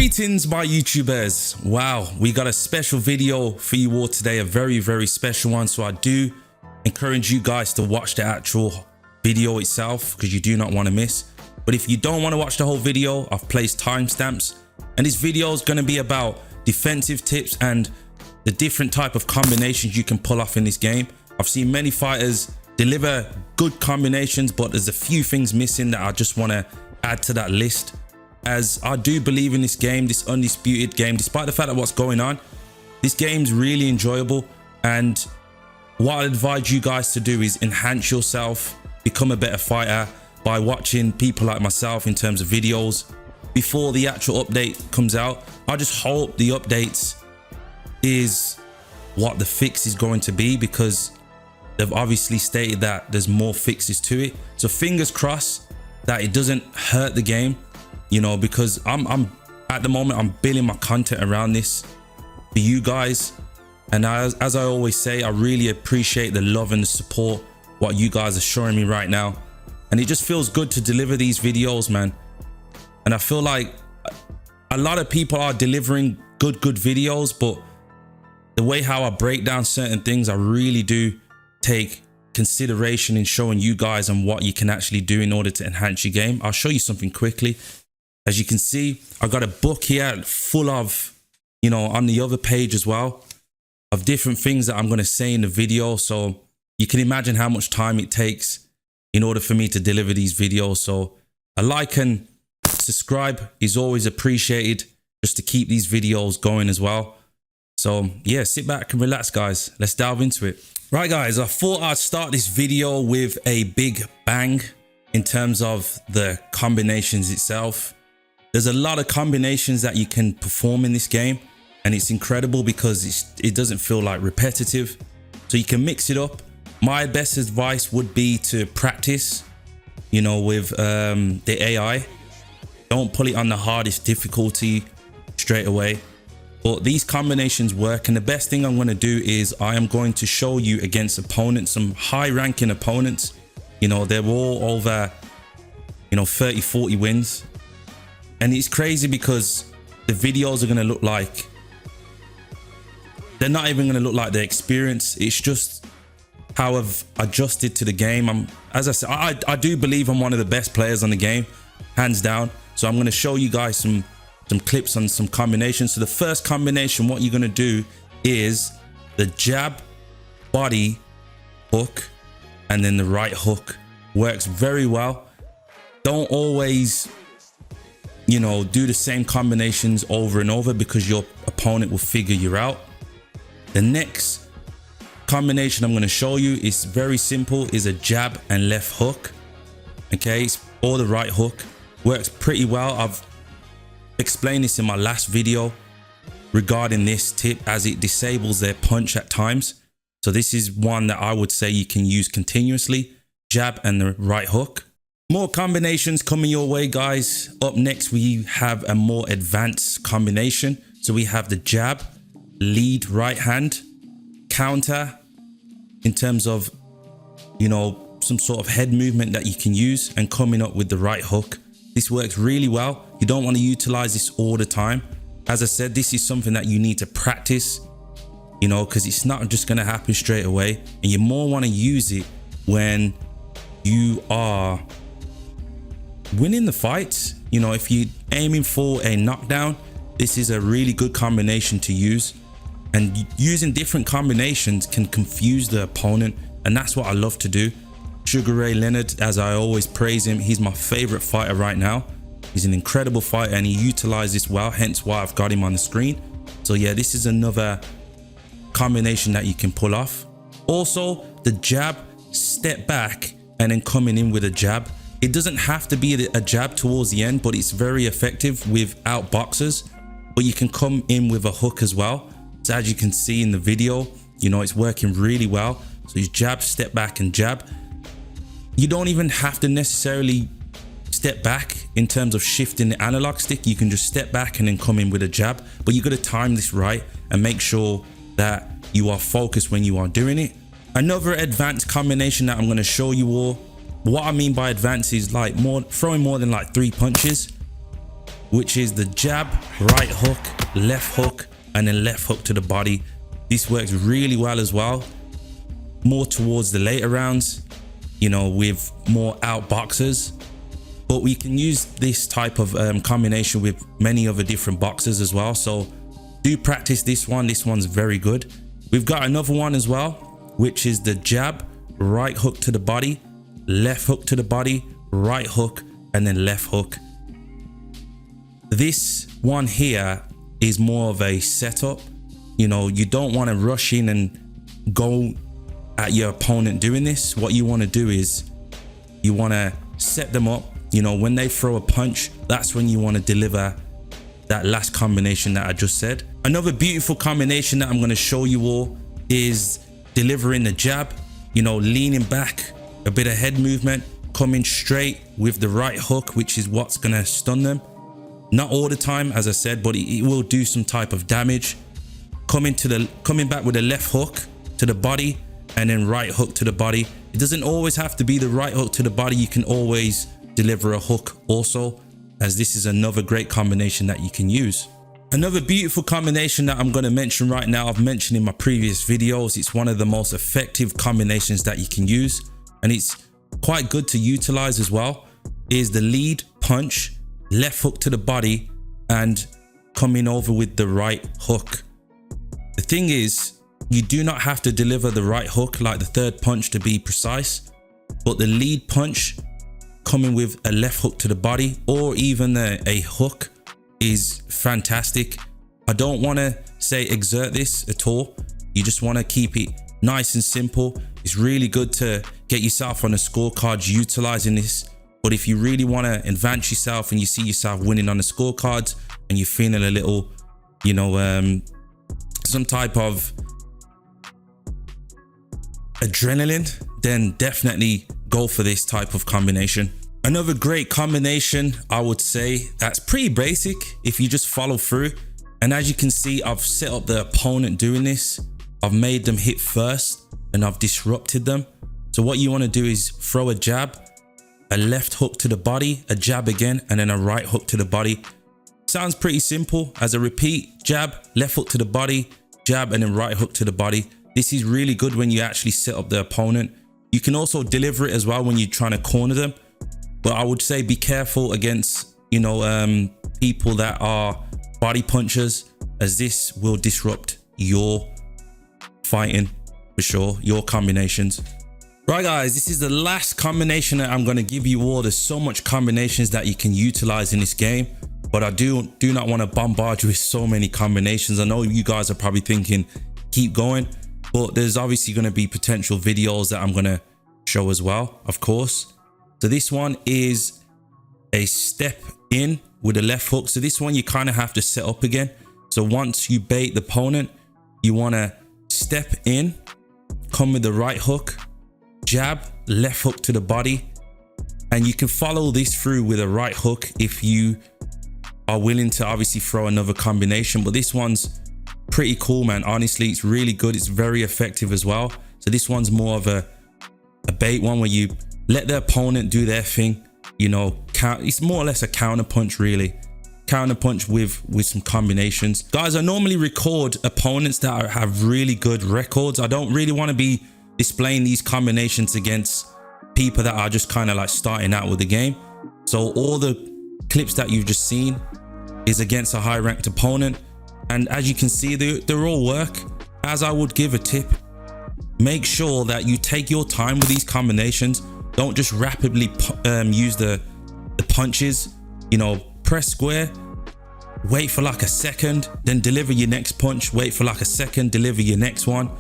Greetings my YouTubers. Wow, we got a special video for you all today, a very special one. So I do encourage you guys to watch the actual video itself because you do not want to miss. But if you don't want to watch the whole video, I've placed timestamps, and this video is going to be about defensive tips and the different type of combinations you can pull off in this game. I've seen many fighters deliver good combinations, but there's a few things missing that I just want to add to that list, as I do believe in this game, this undisputed game. Despite the fact of what's going on, this game's really enjoyable, and what I advise you guys to do is enhance yourself, become a better fighter by watching people like myself in terms of videos before the actual update comes out. I just hope the updates is what the fix is going to be, because they've obviously stated that there's more fixes to it. So fingers crossed that it doesn't hurt the game, you know, because I'm at the moment I'm building my content around this for you guys, and as I always say, I really appreciate the love and the support what you guys are showing me right now, and it just feels good to deliver these videos, man. And I feel like a lot of people are delivering good videos, but the way how I break down certain things, I really do take consideration in showing you guys on what you can actually do in order to enhance your game. I'll show you something quickly. As you can see, I got a book here full of, you know, on the other page as well, of different things that I'm going to say in the video. So you can imagine how much time it takes in order for me to deliver these videos. So a like and subscribe is always appreciated, just to keep these videos going as well. So yeah, sit back and relax, guys. Let's delve into it. Right, guys, I thought I'd start this video with a big bang in terms of the combinations itself. There's a lot of combinations that you can perform in this game, and it's incredible because it doesn't feel like repetitive. So you can mix it up. My best advice would be to practice, you know, with the AI. Don't put it on the hardest difficulty straight away. But these combinations work, and the best thing I'm going to do is I am going to show you against opponents, some high ranking opponents. You know, they're all over, you know, 30-40 wins. And it's crazy because the videos are going to look like, they're not even going to look like their experience. It's just how I've adjusted to the game. As I said, I do believe I'm one of the best players on the game, hands down. So I'm going to show you guys some clips on some combinations. So the first combination, what you're going to do is the jab, body, hook, and then the right hook. Works very well. Don't always, you know, do the same combinations over and over, because your opponent will figure you out. The next combination I'm going to show you is very simple, is a jab and left hook. Okay, or the right hook. Works pretty well. I've explained this in my last video regarding this tip, as it disables their punch at times. So this is one that I would say you can use continuously, jab and the right hook. More combinations coming your way, guys. Up next, we have a more advanced combination. So we have the jab, lead right hand, counter in terms of, you know, some sort of head movement that you can use, and coming up with the right hook. This works really well. You don't want to utilize this all the time. As I said, this is something that you need to practice, you know, because it's not just going to happen straight away. And you more want to use it when you are winning the fights. You know, if you're aiming for a knockdown, this is a really good combination to use. And using different combinations can confuse the opponent, and that's what I love to do. Sugar Ray Leonard, as I always praise him, he's my favorite fighter right now. He's an incredible fighter, and he utilizes this well, hence why I've got him on the screen. So yeah, this is another combination that you can pull off. Also, the jab, step back, and then coming in with a jab. It doesn't have to be a jab towards the end, but it's very effective with outboxers. But you can come in with a hook as well. So as you can see in the video, you know, it's working really well. So you jab, step back, and jab. You don't even have to necessarily step back in terms of shifting the analog stick. You can just step back and then come in with a jab, but you got to time this right and make sure that you are focused when you are doing it. Another advanced combination that I'm going to show you all. What I mean by advanced is like throwing more than like 3 punches. which is the jab, right hook, left hook, and then left hook to the body. This works really well as well, more towards the later rounds, you know, with more out boxers. But we can use this type of combination with many other different boxers as well. So do practice this one. This one's very good. We've got another one as well, which is the jab, right hook to the body, left hook to the body, right hook, and then left hook. This one here is more of a setup. You know, you don't want to rush in and go at your opponent doing this. What you want to do is you want to set them up. You know, when they throw a punch, that's when you want to deliver that last combination that I just said. Another beautiful combination that I'm going to show you all is delivering the jab, you know, leaning back, a bit of head movement, coming straight with the right hook, which is what's going to stun them. Not all the time, as I said, but it will do some type of damage. Coming back with a left hook to the body, and then right hook to the body. It doesn't always have to be the right hook to the body. You can always deliver a hook also, as this is another great combination that you can use. Another beautiful combination that I'm going to mention right now, I've mentioned in my previous videos. It's one of the most effective combinations that you can use, and it's quite good to utilize as well, is the lead punch, left hook to the body, and coming over with the right hook. The thing is, you do not have to deliver the right hook like the third punch to be precise, but the lead punch coming with a left hook to the body, or even a hook, is fantastic. I don't want to say exert this at all. You just want to keep it nice and simple. It's really good to get yourself on the scorecards utilizing this. But if you really want to advance yourself and you see yourself winning on the scorecards and you're feeling a little, you know, some type of adrenaline, then definitely go for this type of combination. Another great combination, I would say, that's pretty basic if you just follow through. And as you can see, I've set up the opponent doing this. I've made them hit first and I've disrupted them. So what you want to do is throw a jab, a left hook to the body, a jab again, and then a right hook to the body. Sounds pretty simple. As a repeat, jab, left hook to the body, jab, and then right hook to the body. This is really good when you actually set up the opponent. You can also deliver it as well when you're trying to corner them. But I would say be careful against, you know, people that are body punchers, as this will disrupt your fighting for sure, your combinations. Right guys, this is the last combination that I'm going to give you all. There's so much combinations that you can utilize in this game, but I do not want to bombard you with so many combinations. I know you guys are probably thinking keep going, but there's obviously going to be potential videos that I'm going to show as well, of course. So this one is a step in with a left hook. So this one you kind of have to set up again. So once you bait the opponent, you want to step in, come with the right hook, jab, left hook to the body, and you can follow this through with a right hook if you are willing to obviously throw another combination. But this one's pretty cool, man. Honestly, it's really good. It's very effective as well. So this one's more of a bait one where you let the opponent do their thing, you know, it's more or less a counter punch, really. Counter punch with some combinations. Guys, I normally record opponents that have really good records. I don't really want to be displaying these combinations against people that are just kind of like starting out with the game. So all the clips that you've just seen is against a high ranked opponent, and as you can see, they're all work. As I would give a tip, make sure that you take your time with these combinations. Don't just rapidly use the punches. You know, press square, wait for like a second, then deliver your next punch, wait for like a second, deliver your next one.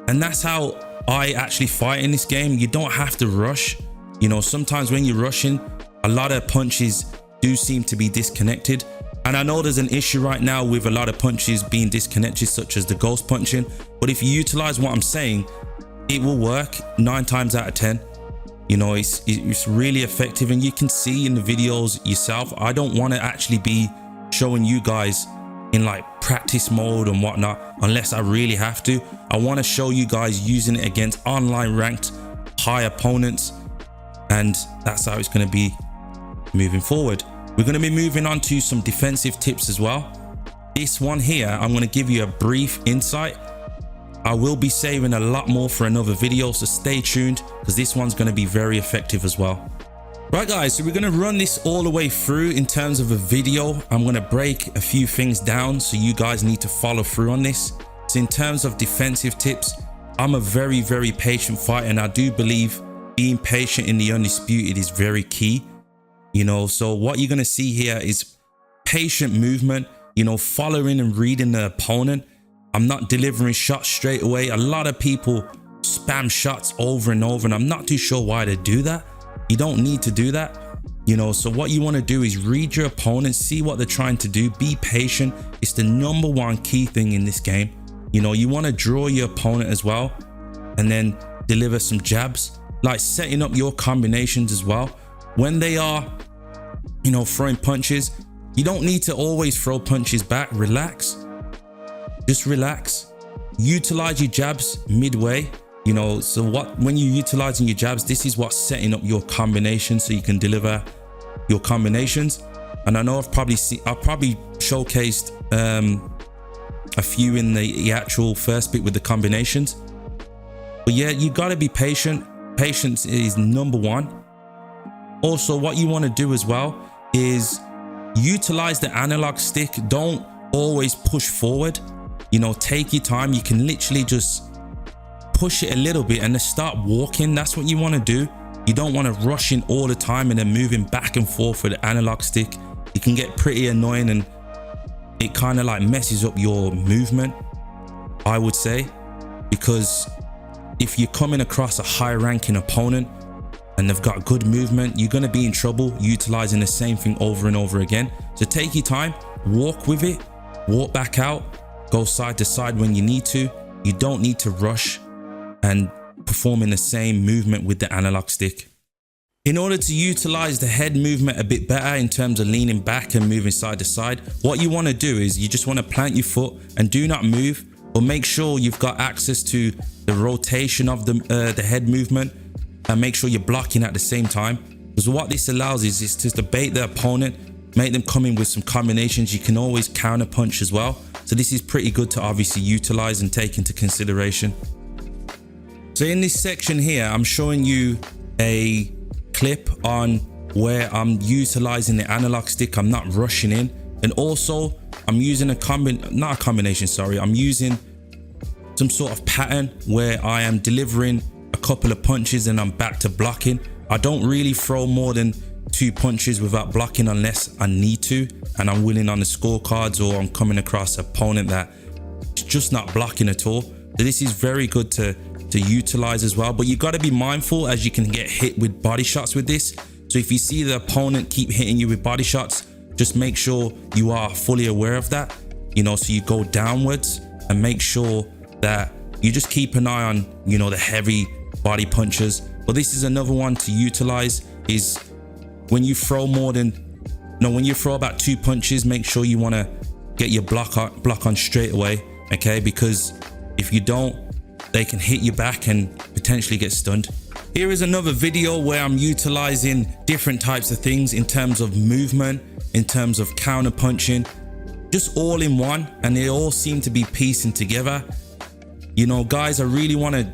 And that's how I actually fight in this game. You don't have to rush. You know, sometimes when you're rushing, a lot of punches do seem to be disconnected. And I know there's an issue right now with a lot of punches being disconnected, such as the ghost punching. But if you utilize what I'm saying, it will work 9 times out of 10. You know, it's really effective, and you can see in the videos yourself. I don't want to actually be showing you guys in like practice mode and whatnot unless I really have to. I want to show you guys using it against online ranked high opponents, and that's how it's going to be moving forward. We're going to be moving on to some defensive tips as well. This one here, I'm going to give you a brief insight. I will be saving a lot more for another video, so stay tuned because this one's going to be very effective as well. Right guys, so we're going to run this all the way through in terms of a video. I'm going to break a few things down, so you guys need to follow through on this. So in terms of defensive tips, I'm a very, very patient fighter, and I do believe being patient in the Undisputed is very key. So what you're going to see here is patient movement, following and reading the opponent. I'm not delivering shots straight away. A lot of people spam shots over and over, and I'm not too sure why they do that. You don't need to do that. So what you want to do is read your opponent, see what they're trying to do, be patient. It's the #1 key thing in this game. You want to draw your opponent as well, and then deliver some jabs, like setting up your combinations as well. When they are, throwing punches, you don't need to always throw punches back. Relax. Just relax. Utilize your jabs midway. So when you're utilizing your jabs, this is what's setting up your combination so you can deliver your combinations. And I know I've probably showcased a few in the actual first bit with the combinations. But yeah, you got to be patient. Patience is #1. Also, what you want to do as well is utilize the analog stick. Don't always push forward. Take your time. You can literally just push it a little bit and then start walking. That's what you want to do. You don't want to rush in all the time and then moving back and forth with the analog stick. It can get pretty annoying, and it kind of like messes up your movement, I would say, because if you're coming across a high ranking opponent and they've got good movement, you're going to be in trouble utilizing the same thing over and over again. So take your time, walk with it, walk back out, go side to side when you need to. You don't need to rush and performing the same movement with the analog stick. In order to utilize the head movement a bit better in terms of leaning back and moving side to side, what you want to do is you just want to plant your foot and do not move, but make sure you've got access to the rotation of the head movement, and make sure you're blocking at the same time. Because what this allows is to bait the opponent, make them come in with some combinations. You can always counter punch as well. So this is pretty good to obviously utilize and take into consideration. So in this section here, I'm showing you a clip on where I'm utilizing the analog stick. I'm not rushing in, and also I'm using I'm using some sort of pattern where I am delivering a couple of punches and I'm back to blocking. I don't really throw more than 2 punches without blocking unless I need to, and I'm winning on the scorecards, or I'm coming across an opponent that is just not blocking at all. So this is very good to utilize as well, but you got to be mindful as you can get hit with body shots with this. So if you see the opponent keep hitting you with body shots, just make sure you are fully aware of that, so you go downwards and make sure that you just keep an eye on, the heavy body punches. But this is another one to utilize, is when you throw when you throw about 2 punches, make sure you want to get your block on straight away, okay? Because if you don't, they can hit you back and potentially get stunned. Here is another video where I'm utilizing different types of things in terms of movement, in terms of counter punching, just all in one, and they all seem to be piecing together. Guys, I really want to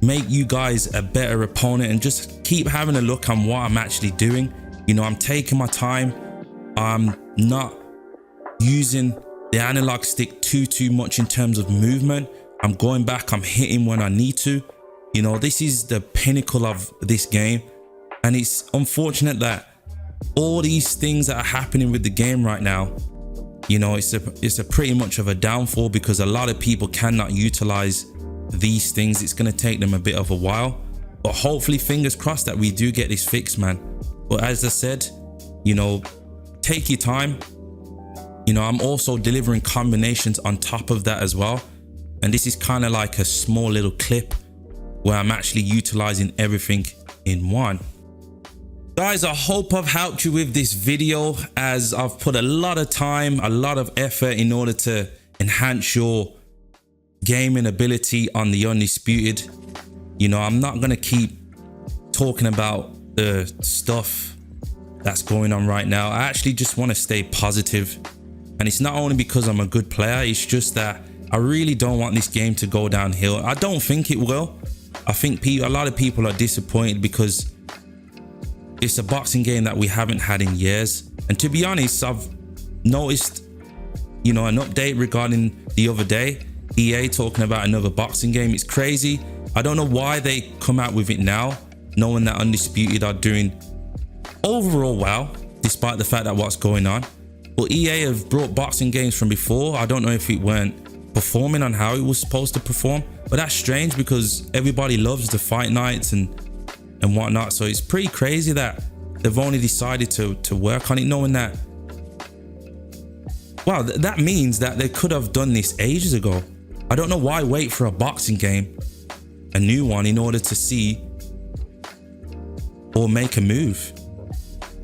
make you guys a better opponent, and just keep having a look on what I'm actually doing. I'm taking my time. I'm not using the analog stick too much in terms of movement. I'm going back, I'm hitting when I need to. This is the pinnacle of this game, and it's unfortunate that all these things that are happening with the game right now, it's a pretty much of a downfall, because a lot of people cannot utilize these things. It's going to take them a bit of a while, but hopefully, fingers crossed, that we do get this fixed, man. But as I said, take your time. I'm also delivering combinations on top of that as well. And this is kind of like a small little clip where I'm actually utilizing everything in one. Guys, I hope I've helped you with this video, as I've put a lot of time, a lot of effort in order to enhance your gaming ability on the Undisputed. I'm not going to keep talking about the stuff that's going on right now. I actually just want to stay positive. And it's not only because I'm a good player, it's just that I really don't want this game to go downhill. I don't think it will. I think a lot of people are disappointed because it's a boxing game that we haven't had in years. And to be honest, I've noticed, you know, an update regarding the other day, EA talking about another boxing game. It's crazy. I don't know why they come out with it now, knowing that Undisputed are doing overall well, despite the fact that what's going on. But EA have brought boxing games from before. I don't know if it weren't performing on how it was supposed to perform, but that's strange because everybody loves the fight nights and whatnot. So it's pretty crazy that they've only decided to work on it, knowing that, wow, that means that they could have done this ages ago. I don't know why wait for a boxing game, a new one, in order to see or make a move.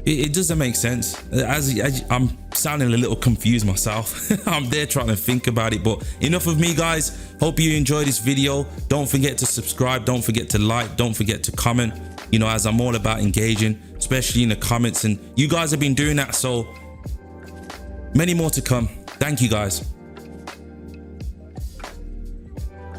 It doesn't make sense. As I'm sounding a little confused myself. I'm there trying to think about it, but enough of me, guys. Hope you enjoyed this video. Don't forget to subscribe. Don't forget to like. Don't forget to comment. You know, as I'm all about engaging, especially in the comments, and you guys have been doing that, so many more to come. Thank you, guys.